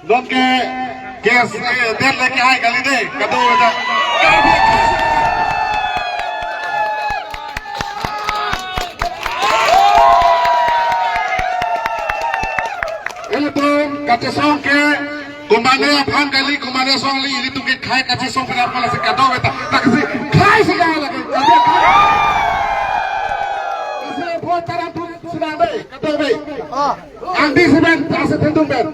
Don ke den लेके आए गली दे कदो बेटा ele tuh kaca song ke kumane apaan kali kumane song li ini tuh ke khai kaca song kenapa malah si kado beta tak si khai segala lagi kasi buat cara tuh sudah be kado be andi seben asa tentung ben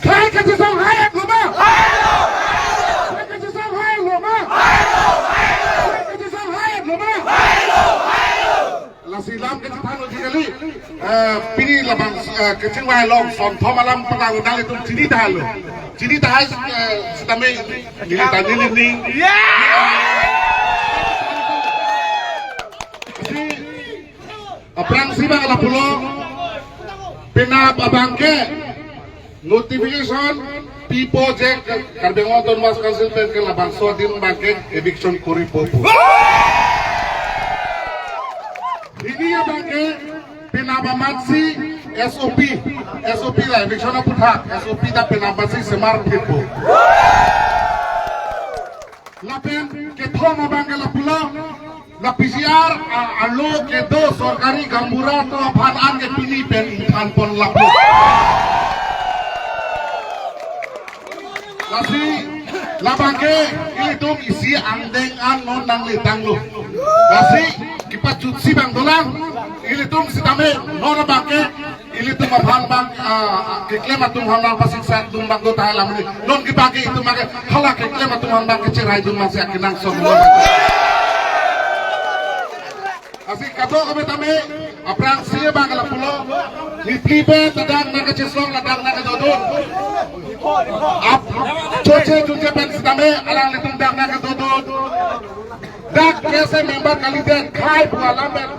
khai kaca song hai aku mah khai kaca song hai aku mah khai kaca song hai aku mah silam ke thang lo kali pini labang kecing wai long son thomalam petang dal itu sini dah lo sini dah sedame ini tadi ni perang siba ala pulo pina babangke notification pipo jek karbengo don mas council pen ke labang so din bangke eviction kuri popo ini ya bangke pinabamatsi SOP lah eviction putha SOP da pinabamatsi semar pipo lapen ke thoma bangke la pulo la PCR alo ke do sorkari gambura to phanan ke pini pen than pon lapo lasi labangke ilitum isi andeng an non nang litang lu lasi kipat jutsi bang dolang ilitum sidame non bangke ilitum abhang bang keklem atum hang pasik sa tum bang do tahalam ni non kipake itu make hala keklem atum hang bang kecerai dum masih akinang som asik kato kami tame aprang siya bang ala pulo nitlibe tadang na kacislong ladang na kadodon ap choche chunche pen sidame alang litung dang na kadodon dak kese member kaliden khai pualam ben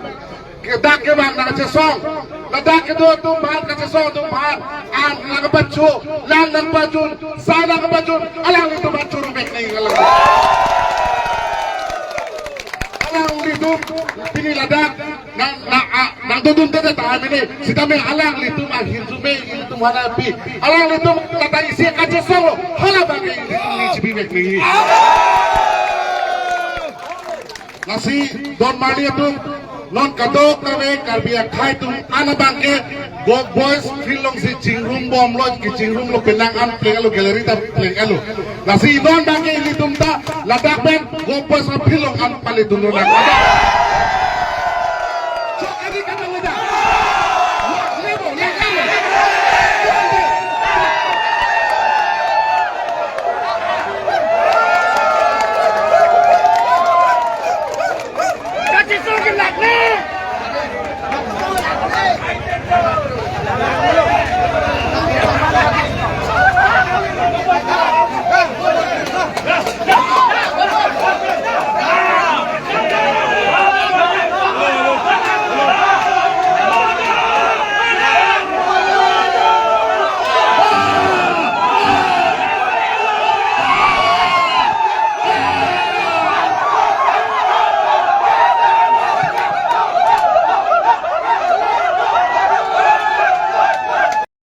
dak ke bang na kacesong ladak ke do tum bang kacesong tum bang an na kapachu lang nang pachun sa na kapachun alang litung pachun bek ni alang litum pini ladak nang dudun tete tahan ini sidame alang litum akhir sume litum hanapi alang litum kata isi kaca solo hala bagi litum ni cibibek ni nasi don mani itu non kadok kami karbia khai tum ana bangke boys filong si cingrum bom lo ki cingrum lo penangan plengalo galeri ta plengalo nasi don bangke litum ta ladak ben boys lo filong an palitun lo nak Kaki sungguh nak ni.